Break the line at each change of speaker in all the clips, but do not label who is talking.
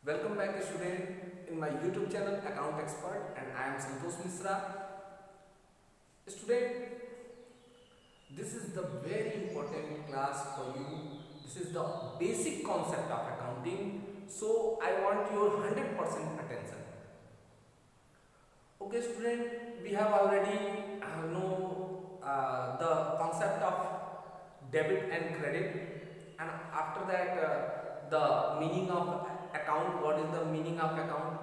Welcome back student in my YouTube channel Account Expert, and I am Santosh Misra. Student, this is the very important class for you. This is the basic concept of accounting. So I want your 100% attention. Okay student, we have already know the concept of debit and credit, and after that the meaning of account. What is the meaning of account?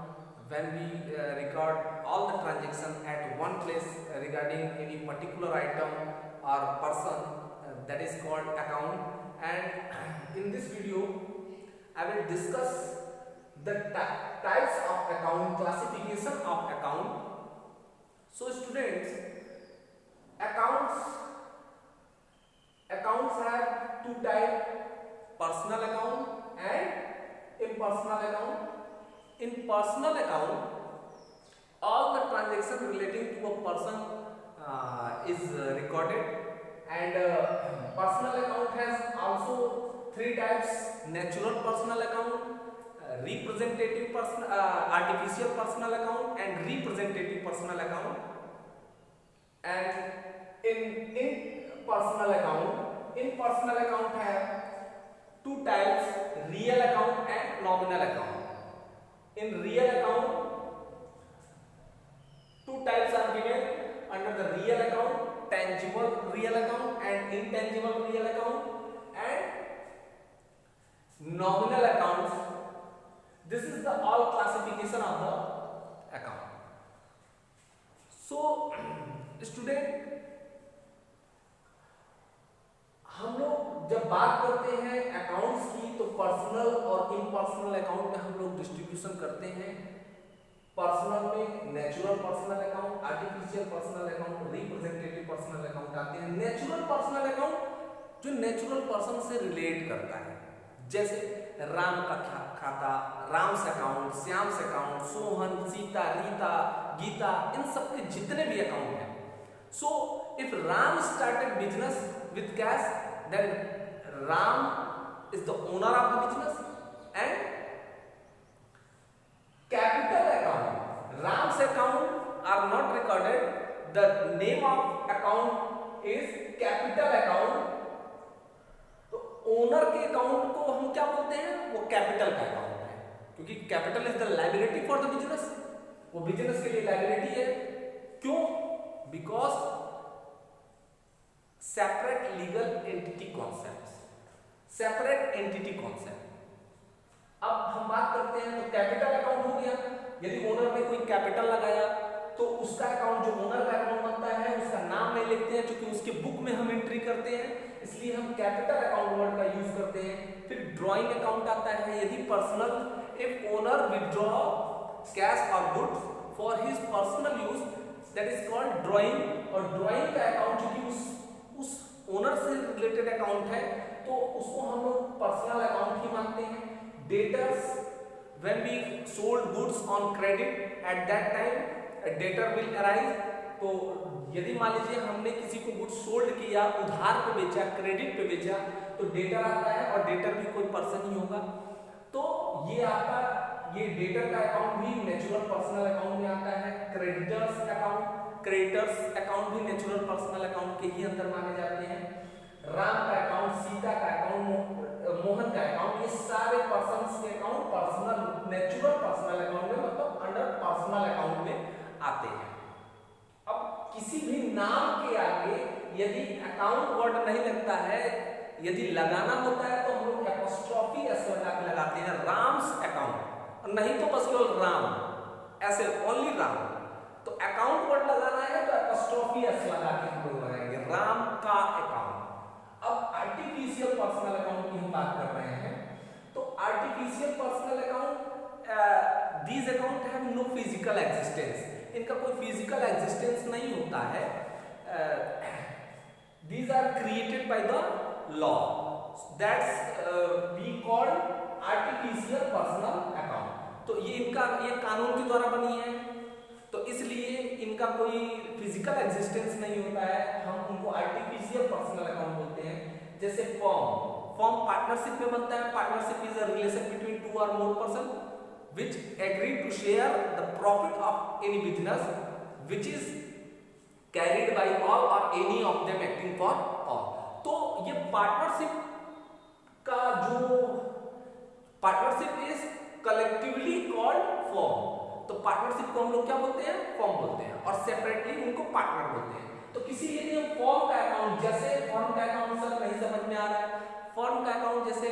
When we record all the transactions at one place regarding any particular item or person, that is called account. And in this video I will discuss the types of account, classification of account. So students, accounts have two types: personal account and impersonal account. In personal account, all the transactions relating to a person is recorded, and personal account has also three types: natural personal account, representative person, artificial personal account, and representative personal account. And in personal account have two types: real account and nominal account. In real account, two types are given under the real account: tangible real account and intangible real account. And nominal accounts, this is the all classification of the account. So student, हम लोग जब बात करते हैं accounts की, तो personal और impersonal account में हम लोग डिस्ट्रीब्यूशन करते हैं. पर्सनल में natural personal account, artificial personal account, representative personal account आते हैं. नेचुरल पर्सनल अकाउंट जो नेचुरल पर्सन से रिलेट करता है, जैसे राम का खाता, राम्स अकाउंट, श्याम्स अकाउंट, सोहन, सीता, रीता, गीता, इन सब के जितने भी अकाउंट हैं. So if Ram started business with cash, then Ram is the owner of the business. And capital account, Ram's account are not recorded. The name of account is capital account. तो owner के account को हम क्या बोलते हैं? वो capital का account है, क्योंकि capital is the liability for the business. वो बिजनेस के लिए लायबिलिटी है. क्यों? Because separate legal entity concept. Separate entity concept. अब हम बात करते हैं, तो कैपिटल अकाउंट हो गया. यदि ओनर ने कोई कैपिटल लगाया तो उसका अकाउंट, जो ओनर का अकाउंट बनता है, उसका नाम नहीं लिखते हैं, क्योंकि उसके बुक में हम एंट्री करते हैं, इसलिए हम कैपिटल अकाउंट वर्ड का यूज करते हैं. फिर ड्रॉइंग अकाउंट आता है. यदि personal, if owner withdraw cash और goods for his personal use, that is called drawing. और ड्रॉइंग का अकाउंट चूंकि उस ओनर से रिलेटेड अकाउंट है, तो उसको हम लोग पर्सनल अकाउंट ही मानते हैं. Debtors, when we sold goods on credit, at that time debtor will arise. तो यदि मान लीजिए हमने किसी को गुड्स सोल्ड किया, उधार पे बेचा, क्रेडिट पे बेचा, तो डेटर आता है, और डेटर भी कोई पर्सन ही होगा. तो ये आपका, ये डेटर का अकाउंट भी नेचुरल पर्सनल अकाउंट में आता है. क्रेडिटर्स अकाउंट, क्रेडिटर्स अकाउंट भी नेचुरल पर्सनल अकाउंट के ही अंदर माने जाते हैं. राम का अकाउंट, सीता का अकाउंट, मोहन का अकाउंट, ये सारे पर्सन्स के account personal, natural personal account में, मतलब अंडर पर्सनल अकाउंट में आते हैं. अब किसी भी नाम के आगे यदि अकाउंट वर्ड नहीं लगता है, यदि लगाना होता है, तो हम लोग एपोस्ट्रोफी एस लगा के लगाते हैं, राम्स अकाउंट. नहीं तो बस केवल राम, ऐसे ओनली राम. तो अकाउंट वर्ड लगाना है तो एपोस्ट्रोफी एस लगा के हम लोग लगाएंगे, राम का अकाउंट. अब आर्टिफिशियल पर्सनल अकाउंट की हम बात कर रहे हैं. तो artificial personal account, these account have no physical existence. इनका कोई फिजिकल एग्जिस्टेंस नहीं होता है. These are created by the law. That's we call artificial personal account. तो ये इनका, ये कानून के द्वारा बनी है, तो इसलिए इनका कोई फिजिकल एग्जिस्टेंस नहीं होता है. हम उनको आर्टिफिशियल पर्सनल अकाउंट बोलते हैं. जैसे फॉर्म पार्टनरशिप में बनता है. Partnership is a relation between two or more person. which agree to share the profit of any business which is carried by all or any of them acting for all। तो ये partnership का जो partnership is collectively called form. तो partnership को हम लोग क्या बोलते हैं? फॉर्म बोलते हैं, और सेपरेटली उनको पार्टनर बोलते हैं। तो किसी यदि हम फॉर्म का अकाउंट, जैसे फॉर्म का अकाउंट सर नहीं समझ में आ रहा है, फॉर्म का अकाउंट जैसे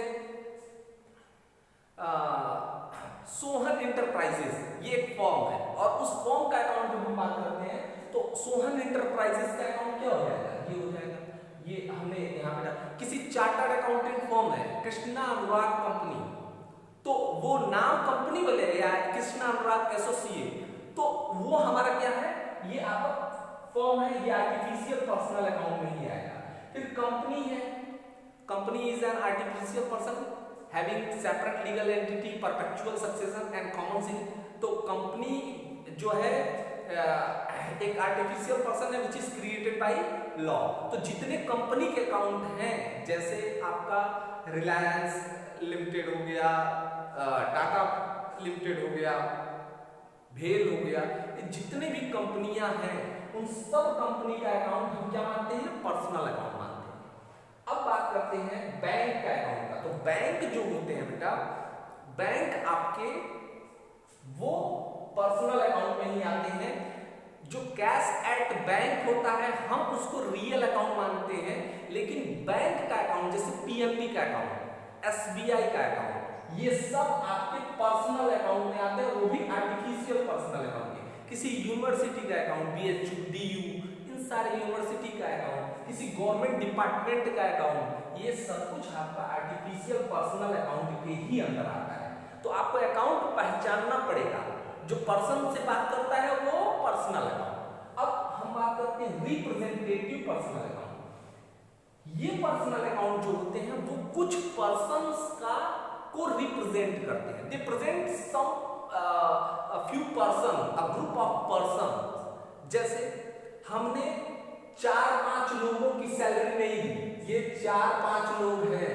सोहन इंटरप्राइजेस, ये एक फॉर्म है, और उस फॉर्म का अकाउंट जब हम बात करते हैं तो सोहन इंटरप्राइजेस का अकाउंट क्या हो जाएगा? ये हो जाएगा, ये हमने यहाँ पे किसी चार्टर्ड अकाउंटेंट फॉर्म है कृष्णा अनुराग कंपनी, तो वो नाम कंपनी बोले या कृष्णा अनुराग एसोसिएट, तो वो हमारा क्या है? ये आपका फॉर्म है, ये आर्टिफिशियल पर्सनल अकाउंट में ही आएगा। फिर कंपनी है, company is an artificial person having separate legal entity, perpetual succession and common seat. तो कंपनी जो है एक आर्टिफिशियल पर्सन है which is created by law. तो जितने कंपनी के अकाउंट हैं, जैसे आपका रिलायंस लिमिटेड हो गया, टाटा लिमिटेड हो गया, भेल हो गया, जितने भी कंपनियां हैं उन सब कंपनी का अकाउंट हम क्या मानते हैं? पर्सनल अकाउंट मानते हैं। अब बात करते हैं बैंक का अकाउंट का। तो बैंक जो होते हैं बेटा, बैंक आपके वो पर्सनल अकाउंट में ही आते हैं। जो कैश एट बैंक होता है हम उसको रियल अकाउंट मानते हैं, लेकिन बैंक का अकाउंट जैसे पीएनबी का अकाउंट, एसबीआई का अकाउंट, ये सब आपके पर्सनल अकाउंट में आते हैं, वो भी आर्टिफिशियल पर्सनल अकाउंट है। किसी यूनिवर्सिटी का अकाउंट, बीएचयू, डीयू, इन सारे यूनिवर्सिटी का अकाउंट, किसी गवर्नमेंट डिपार्टमेंट का अकाउंट, ये सब कुछ आपका आर्टिफिशियल पर्सनल अकाउंट के ही अंदर आता है। तो आपको अकाउंट पहचानना पड़ेगा, जो पर्सन से बात करता है वो पर्सनल अकाउंट। अब हम बात करते हैं रिप्रेजेंटेटिव पर्सनल अकाउंट। ये पर्सनल अकाउंट जो होते हैं वो कुछ पर्सन्स का को रिप्रेजेंट करते हैं। They present some few person, a group of person. जैसे हमने 4-5 लोगों की सैलरी नहीं दी, ये 4-5 लोग हैं,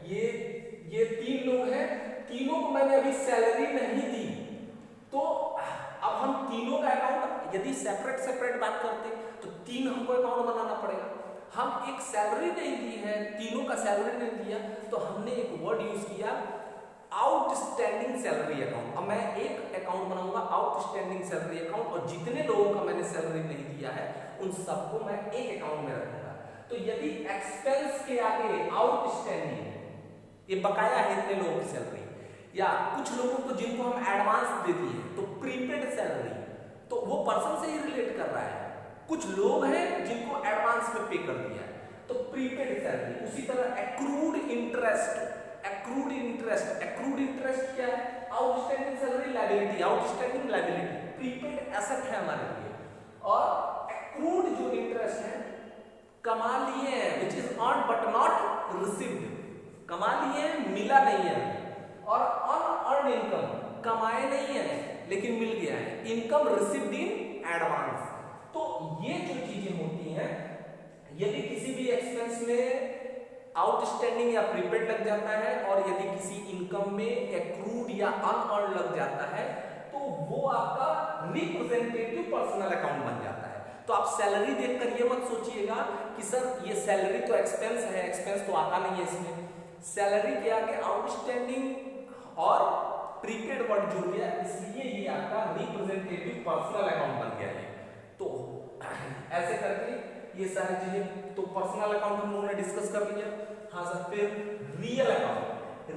ये 3 लोग हैं, तीनों को मैंने अभी सैलरी नहीं दी, तो अब हम तीनों का अकाउंट यदि सेपरेट बात करते तो 3 हमको अकाउंट बनाना पड़ेगा। हम एक सैलरी नहीं दी है, तीनों का सैलरी नहीं दिया, तो हमने एक वर्ड यूज किया आउटस्टैंडिंग सैलरी अकाउंट। अब मैं एक अकाउंट बनाऊंगा आउटस्टैंडिंग सैलरी अकाउंट, और जितने लोगों का मैंने सैलरी नहीं दिया है उन सबको मैं एक अकाउंट में रखूंगा। तो यदि एक्सपेंस के आगे आउटस्टैंडिंग, ये बकाया है इतने लोगों की सैलरी, या कुछ लोगों को जिनको हम एडवांस दे दिए तो प्रीपेड सैलरी, तो वो पर्सन से ही रिलेट कर रहा है। कुछ लोग हैं जिनको एडवांस में पे कर दिया है तो प्रीपेड सैलरी। उसी तरह एक्रूड इंटरेस्ट, एक्रूड इंटरेस्ट क्या है? Outstanding salary liability, outstanding liability, prepaid asset है हमारे लिए। और एक्रूड जो इंटरेस्ट है, कमा लिए हैं which is earned but not received, कमा लिए हैं मिला नहीं है। और अनअर्न्ड इनकम, कमाए नहीं है लेकिन मिल गया है, इनकम रिसीव्ड इन एडवांस। तो ये जो चीजें होती हैं, यदि किसी भी एक्सपेंस में आउटस्टैंडिंग या प्रीपेड लग जाता है और यदि किसी इनकम में एक्रूड या अनअर्न्ड लग जाता है तो वो आपका रिप्रेजेंटेटिव पर्सनल अकाउंट बन जाता है। तो आप सैलरी देखकर ये मत सोचिएगा कि सर ये सैलरी तो एक्सपेंस है, एक्सपेंस तो आता नहीं है इसमें। सैलरी के आगे आउटस्टैंडिंग और प्रीपेड वर्ड जुड़ गया, इसलिए ये आपका रिप्रेजेंटेटिव पर्सनल अकाउंट बन गया है। तो ऐसे करके ये सारी चीजें, तो पर्सनल अकाउंट हम लोगों ने डिस्कस कर लिया। हाँ सर, फिर रियल अकाउंट।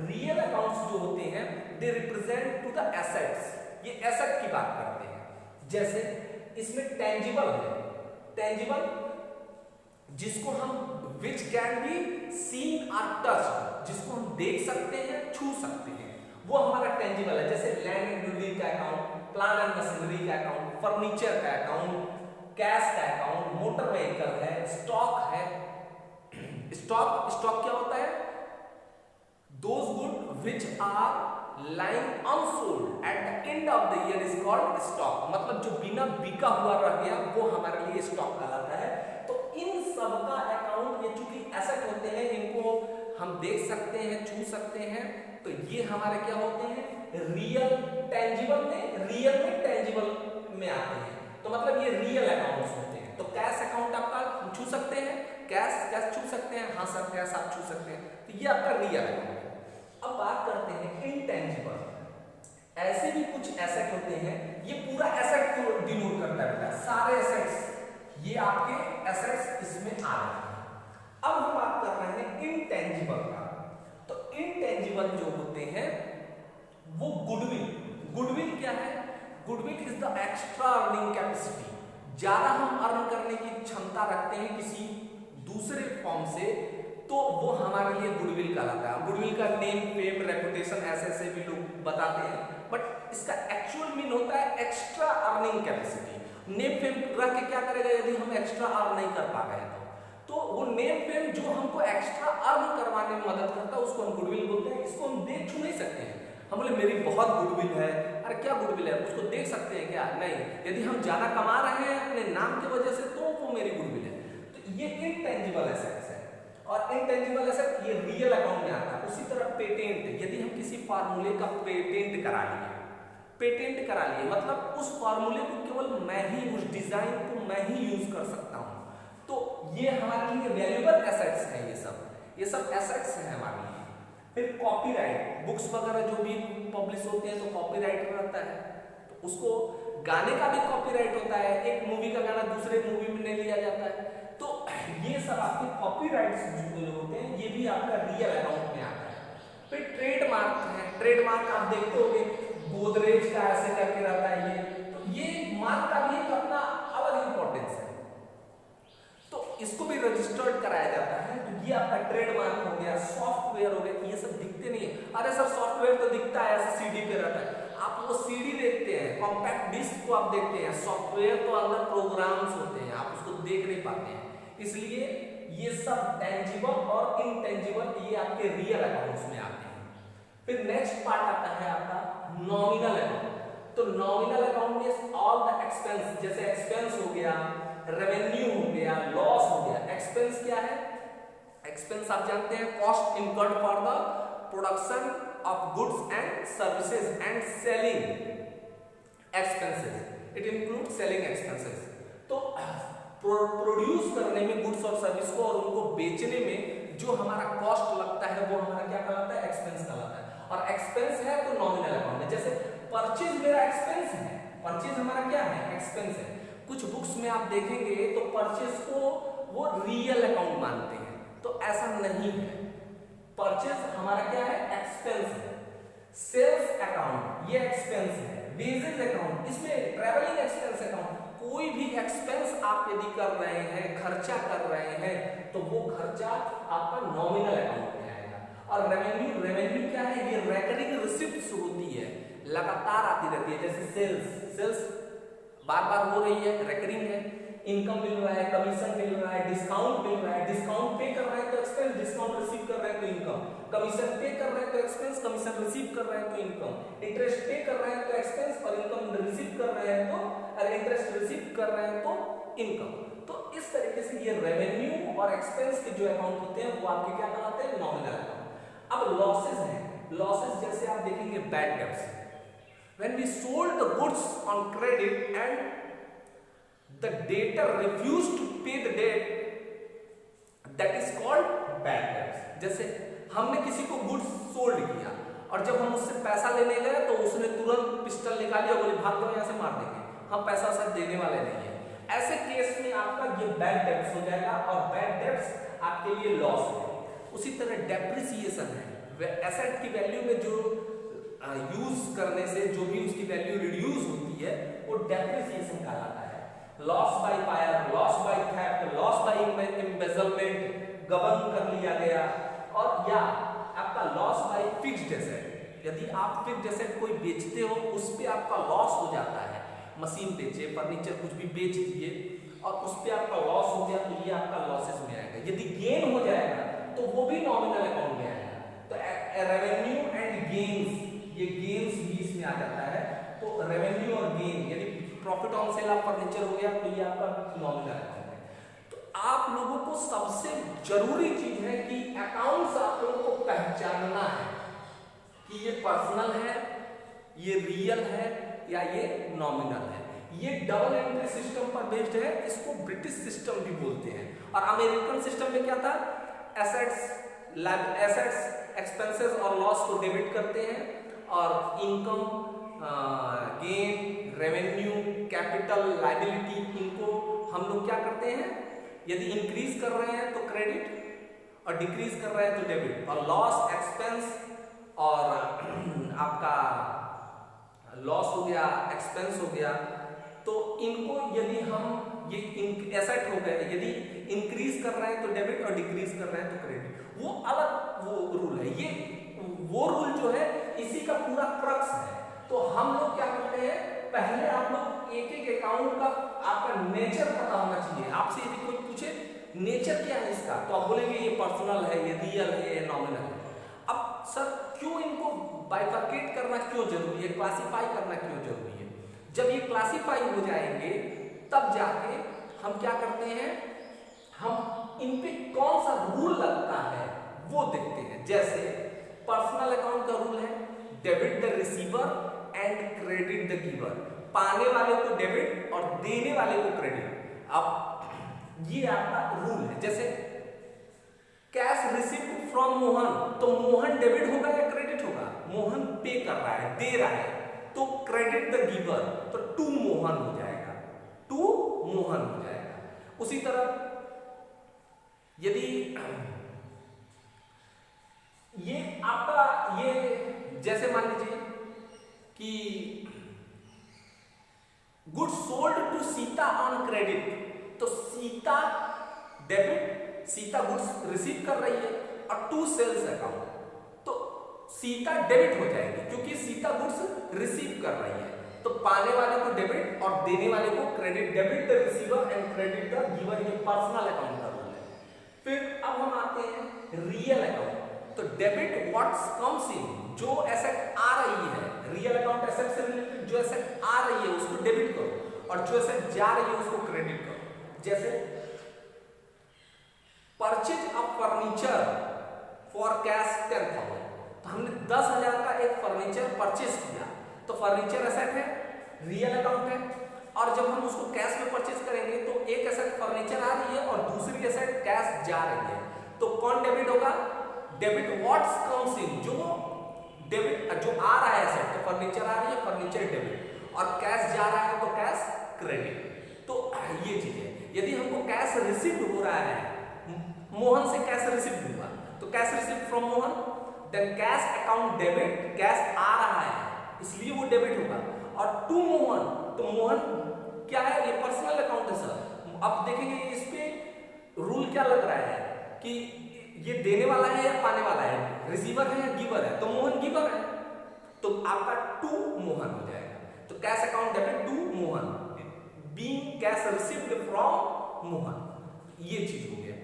रियल अकाउंट्स जो होते हैं they represent to the assets, ये एसेट की बात करते हैं। जैसे इसमें टेंजिबल है, टेंजिबल जिसको हम विच कैन बी सीन और टच, जिसको हम देख सकते हैं, छू सकते हैं, वो हमारा टेंजिबल है। जैसे लैंड एंड बिल्डिंग का अकाउंट, प्लांट एंड मशीनरी का अकाउंट, फर्नीचर का अकाउंट, कैश का अकाउंट, मोटर व्हीकल है, स्टॉक है। स्टॉक क्या होता है? Those good which are lying unsold at the end of the year is called stock। मतलब जो बिना बिका हुआ रह गया वो हमारे लिए स्टॉक कहलाता है। तो इन सब का अकाउंट, ये चूंकि एसेट होते हैं, इनको हम देख सकते हैं, छू सकते हैं, तो ये हमारे क्या होते हैं? रियल टेंजिबल में, रियल में टेंजिबल में आते हैं, तो मतलब ये रियल अकाउंट्स होते हैं। तो कैश अकाउंट आपका छू सकते हैं, कैश छू सकते हैं, हाँ सर कैश आप छू सकते हैं, तो ये आपका रियल अकाउंट है। अब बात करते हैं इनटेंजिबल। ऐसे भी कुछ एसेट होते हैं, ये पूरा एसेट को डिनोट करता है बेटा, सारे एसेट्स, ये आपके एसेट्स इसमें आ रहे हैं। अब हम बात कर रहे हैं इनटेंजिबल का। तो इनटेंजिबल जो होते हैं वो गुडविल। गुडविल क्या है? Goodwill is the extra earning capacity. ज्यादा हम अर्न करने की क्षमता रखते हैं किसी दूसरे फॉर्म से, तो वो हमारे लिए गुडविल कहलाता है। गुडविल का नेम, फेम, रेपुटेशन ऐसे भी लोग बताते हैं, बट इसका एक्चुअल मीन होता है extra earning capacity. Name fame रख के क्या करेगा यदि हम एक्स्ट्रा अर्न नहीं कर पा रहे हैं तो वो नेम फेम जो हमको एक्स्ट्रा अर्न करवाने में मदद करता है उसको हम गुडविल बोलते हैं। इसको हम देख छू नहीं सकते हैं, हम बोले मेरी बहुत गुडविल है, अरे क्या गुडविल है, उसको देख सकते हैं क्या? नहीं। यदि हम ज्यादा कमा रहे हैं अपने नाम की वजह से तो वो मेरी गुडविल है। तो ये इनटेंजिबल एसेट्स है, और इनटेंजिबल एसेट ये रियल अकाउंट में आता है। उसी तरह पेटेंट, यदि हम किसी फार्मूले का पेटेंट करा लिए, पेटेंट करा लिए मतलब उस फार्मूले को केवल मैं ही, उस डिजाइन को मैं ही यूज कर सकता हूं, तो ये हमारे लिए वैल्यूएबल एसेट्स हैं। ये सब एसेट्स हैं हमारे लिए। फिर कॉपीराइट, बुक्स वगैरह जो भी पब्लिश होते हैं तो कॉपीराइट रहता है, तो उसको गाने का भी कॉपीराइट होता है। एक मूवी का गाना दूसरे मूवी में नहीं लिया जाता है, तो ये सब आपके कॉपीराइट्स जो होते हैं ये भी आपका रियल अकाउंट में आता है। फिर ट्रेडमार्क है, ट्रेडमार्क आप देखते होंगे गोदरेज का ऐसे करके रहता है ये मार्क का भी एक अपना अलग इंपॉर्टेंस है, तो इसको भी रजिस्टर्ड कराया जाता है। तो ये आपका ट्रेडमार्क हो गया। सॉफ्टवेयर हो गया, ये सब दिखते नहीं है। अरे सर सॉफ्टवेयर तो दिखता है, ऐसे सीडी पे रहता है, आप वो सीडी देखते हैं, कॉम्पैक्ट डिस्क को आप देखते हैं, सॉफ्टवेयर तो अंदर प्रोग्राम्स होते हैं, आप उसको देख नहीं पाते हैं। इसलिए ये सब टेंजिबल और इनटेंजिबल ये आपके रियल अकाउंट्स में आते हैं। फिर नेक्स्ट पार्ट आता है आपका नॉमिनल अकाउंट। तो नॉमिनल अकाउंट में ऑल द एक्सपेंस, जैसे एक्सपेंस हो गया, रेवेन्यू हो गया, लॉस हो गया। एक्सपेंस क्या है? एक्सपेंस आप जानते हैं cost incurred for the production of goods and services and selling expenses, it include selling expenses. तो प्रोड्यूस करने में गुड्स और सर्विस को और उनको बेचने में जो हमारा कॉस्ट लगता है वो हमारा क्या कहलाता है? एक्सपेंस कहलाता है। और एक्सपेंस है तो नॉमिनल अकाउंट है। जैसे परचेज मेरा एक्सपेंस है, परचेज हमारा क्या है? एक्सपेंस है। कुछ बुक्स में आप देखेंगे तो परचेज को वो रियल अकाउंट मानते हैं, तो ऐसा नहीं है। परचेज हमारा क्या है? एक्सपेंस है। सेल्स अकाउंट ये एक्सपेंस है। वेजेस अकाउंट, इसमें ट्रैवलिंग एक्सपेंस अकाउंट, कोई भी एक्सपेंस आप यदि कर रहे हैं, खर्चा कर रहे हैं, तो वो खर्चा आपका नॉमिनल अकाउंट में आएगा। और रेवेन्यू, रेवेन्यू क्या है? ये रेकरिंग रिसिप्ट्स होती है, लगातार आती रहती है। जैसे सेल्स बार बार हो रही है, रेकरिंग है। इनकम मिल रहा है, कमीशन मिल रहा है, डिस्काउंट मिल रहा है, डिस्काउंट पे कर रहे हैं तो एक्सपेंस, डिस्काउंट रिसीव कर रहे हैं तो इनकम, कमीशन पे कर रहे हैं तो एक्सपेंस, कमीशन रिसीव कर रहे हैं तो इनकम, इंटरेस्ट पे कर रहे हैं तो एक्सपेंस और इनकम रिसीव कर रहे हैं तो, अरे इंटरेस्ट रिसीव कर रहे हैं तो इनकम। तो इस तरीके से ये रेवेन्यू और एक्सपेंस के जो अकाउंट होते हैं वो आपके क्या कहलाते हैं? Nominal account. अब लॉसेस हैं, लॉसेस जैसे आप देखेंगे bad debts, when we sold the goods on credit and the debtor refused to pay the debt, that is called bad debts। जैसे हमने किसी को गुड्स सोल्ड किया और जब हम उससे पैसा लेने गए तो उसने तुरंत पिस्टल निकाली और बोले भाग जाओ यहाँ से, मार देंगे, हम पैसा सब देने वाले नहीं है। ऐसे केस में आपका ये बैड डेब्ट्स हो जाएगा और बैड डेब्ट्स आपके लिए लॉस है। उसी तरह डेप्रिसिएशन है, एसेट की वैल्यू में जो यूज करने से जो भी उसकी वैल्यू रिड्यूस होती है वो डेप्रिसिएशन कहलाता है। Loss by fire, loss by theft, loss by embezzlement, गबन कर लिया गया, और या आपका लॉस बाय फिक्स्ड एसेट। यदि आप फिक्स्ड एसेट कोई बेचते हो उस पे आपका लॉस हो जाता है, मशीन बेचे, फर्नीचर कुछ भी बेच दिए और उस पे आपका लॉस हो गया तो ये आपका लॉसेस में आएगा। यदि गेन हो जाएगा तो वो भी नॉमिनल अकाउंट में आएगा। तो रेवेन्यू एंड गेन्स, ये गेन्स भी इसमें आ जाता है। तो रेवेन्यू और गेन यदि profit on sale of furniture हो गया तो ये आपका नॉमिनल अकाउंट है। तो आप लोगों को सबसे जरूरी चीज है कि अकाउंट्स आप लोगों को पहचानना है कि ये पर्सनल है, ये रियल है या ये नॉमिनल है। ये डबल एंट्री सिस्टम पर बेस्ड है, इसको ब्रिटिश सिस्टम भी बोलते हैं। और अमेरिकन सिस्टम में क्या था, एसेट्स एक्सपेंसेस और लॉस को डेबिट करते हैं, और income gain revenue capital liability इनको हम लोग क्या करते हैं, यदि इंक्रीज कर रहे हैं तो क्रेडिट और डिक्रीज कर रहे हैं तो डेबिट, और लॉस एक्सपेंस और आपका लॉस हो गया एक्सपेंस हो गया, तो इनको यदि हम ये एसेट हो गए, यदि इंक्रीज कर रहे हैं तो डेबिट और डिक्रीज कर रहे हैं तो क्रेडिट, वो अलग वो रूल है। ये वो रूल जो है इसी का पूरा क्रक्स है। तो हम लोग क्या करते हैं, पहले आप लोग एक एक अकाउंट का आपका नेचर पता होना चाहिए। आपसे यदि कोई पूछे नेचर क्या है इसका, तो आप बोलेंगे ये पर्सनल है, ये रियल है, ये नॉमिनल है। अब सर क्यों इनको बाइफरकेट करना क्यों जरूरी है, क्लासिफाई करना क्यों जरूरी है? जब ये क्लासिफाई हो जाएंगे तब जाके हम क्या करते हैं, हम इन पे कौन सा रूल लगता है वो देखते हैं। जैसे पर्सनल अकाउंट का रूल है debit the receiver and credit the giver, पाने वाले को डेबिट और देने वाले को क्रेडिट। अब ये आपका रूल है। जैसे कैश रिसीव्ड फ्रॉम मोहन, तो मोहन डेबिट होगा या क्रेडिट होगा? मोहन पे कर रहा है, दे रहा है, तो क्रेडिट द गिवर, तो टू मोहन हो जाएगा, टू मोहन हो जाएगा। उसी तरह यदि ये आपका ये जैसे मान लीजिए कि goods sold to Sita on credit, तो Sita debit, Sita goods receive कर रही है, और टू सेल्स अकाउंट, तो सीता डेबिट हो जाएगी क्योंकि सीता गुड्स रिसीव कर रही है, तो पाने वाले को डेबिट और देने वाले को credit. Debit the receiver and credit the giver, ये पर्सनल अकाउंट का रूल है। फिर अब हम आते हैं रियल अकाउंट, तो डेबिट व्हाट्स कम्स इन, जो एसेट आ रही है, रियल अकाउंट एसेट से रिलेटेड जो एसेट आ रही है उसको डेबिट करो, और जो एसेट जा रही है उसको क्रेडिट करो। जैसे purchase a furniture for cash 10,000, तो हमने 10,000 का एक फर्नीचर परचेज किया, तो फर्नीचर एसेट है, रियल अकाउंट है, और जब हम उसको कैश में परचेज करेंगे तो एक एसेट फर्नीचर आ रही है और दूसरी एसेट कैश जा रही है, तो कौन डेबिट होगा? डेबिट व्हाट्स कम्स इन, जो डेबिट जो आ रहा है एसेट, तो फर्नीचर आ रही है, फर्नीचर डेबिट, और कैश जा रहा है तो कैश क्रेडिट। तो ये चीज है। यदि हमको कैश रिसीव हो रहा है, मोहन से कैश रिसीव हुआ, तो cash receive from Mohan, then cash account debit, cash आ रहा है इसलिए वो डेबिट होगा, और टू मोहन, तो मोहन क्या है, ये पर्सनल अकाउंट है सर। अब देखेंगे इस पे रूल क्या लग रहा है कि ये देने वाला है या पाने वाला है, रिसीवर है या गिवर है, तो मोहन गिवर है, तो आपका टू मोहन हो जाएगा। तो cash account debit to Mohan, being cash received from Mohan, ये चीज हो गया।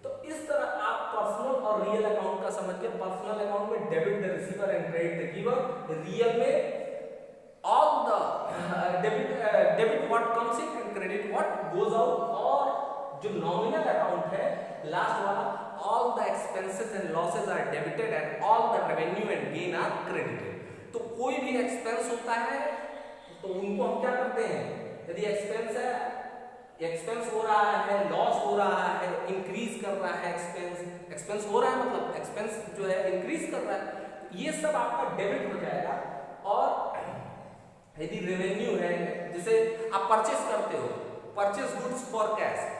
तो इस तरह आप पर्सनल और रियल अकाउंट का समझ के, पर्सनल अकाउंट में debit the receiver and credit the giver, real में all the debit what comes in and credit what goes out, और जो नॉमिनल अकाउंट है लास्ट वाला, all the expenses and losses are debited and all the revenue and gain are credited। तो कोई भी expense होता है तो उनको हम क्या करते हैं, यदि एक्सपेंस है, एक्सपेंस हो रहा है, लॉस हो रहा है, इंक्रीज कर रहा है, एक्सपेंस हो रहा है मतलब एक्सपेंस जो है इंक्रीज कर रहा है, ये सब आपका डेबिट हो जाएगा। और यदि रेवेन्यू है, जैसे आप परचेस करते हो, परचेस गुड्स फॉर कैश,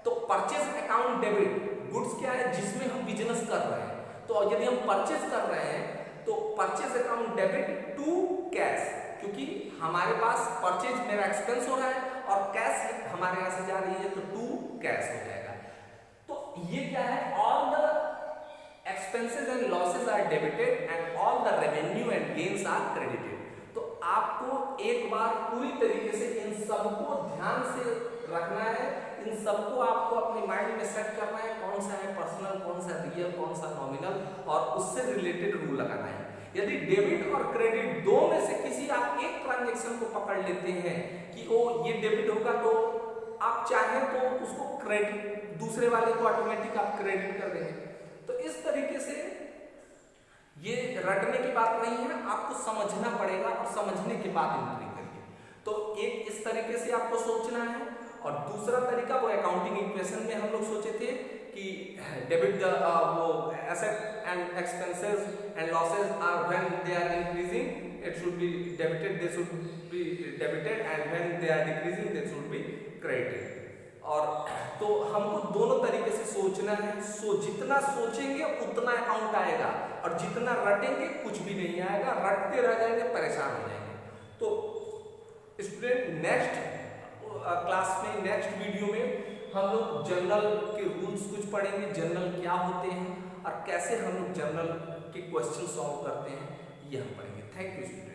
तो परचेस अकाउंट डेबिट, गुड्स क्या है जिसमें हम बिजनेस कर रहे हैं, तो यदि हम परचेस कर रहे हैं तो purchase account debit to cash, क्योंकि हमारे पास परचेज मेरा एक्सपेंस हो रहा है और कैश हमारे यहाँ से जा रही है, तो टू कैश हो जाएगा। तो ये क्या है, all the expenses and losses are debited and all the revenue and gains are credited. तो आपको एक बार पूरी तरीके से इन सबको ध्यान से रखना है, इन सबको आपको अपने माइंड में सेट करना है, कौन सा है पर्सनल, कौन सा रियल, कौन सा नॉमिनल, और उससे रिलेटेड रूल लगाना है। यदि डेबिट और क्रेडिट दो में से किसी आप एक ट्रांजैक्शन को पकड़ लेते हैं कि ओ ये डेबिट होगा, तो आप चाहें तो उसको क्रेडिट, दूसरे वाले को ऑटोमेटिक आप क्रेडिट कर देंगे। तो इस तरीके से ये रटने की बात नहीं है, आपको समझना पड़ेगा और समझने के बाद एंट्री करिए। तो एक इस तरीके से आपको सोचना है। और दूसरा तरीका वो अकाउंटिंग इक्वेशन में हम लोग सोचे थे कि डेबिट द वो asset and expenses and losses are when they are increasing it should be debited, they should be debited, and when they are decreasing they should be credited. और तो हमको दोनों तरीके से सोचना है। जितना सोचेंगे उतना अकाउंट आएगा, और जितना रटेंगे कुछ भी नहीं आएगा, रटते रह जाएंगे, परेशान हो जाएंगे। तो स्टूडेंट नेक्स्ट क्लास में, नेक्स्ट वीडियो में हम लोग जर्नल के रूल्स कुछ पढ़ेंगे, जर्नल क्या होते हैं और कैसे हम लोग जर्नल के क्वेश्चन सॉल्व करते हैं, ये हम पढ़ेंगे। Thank you student.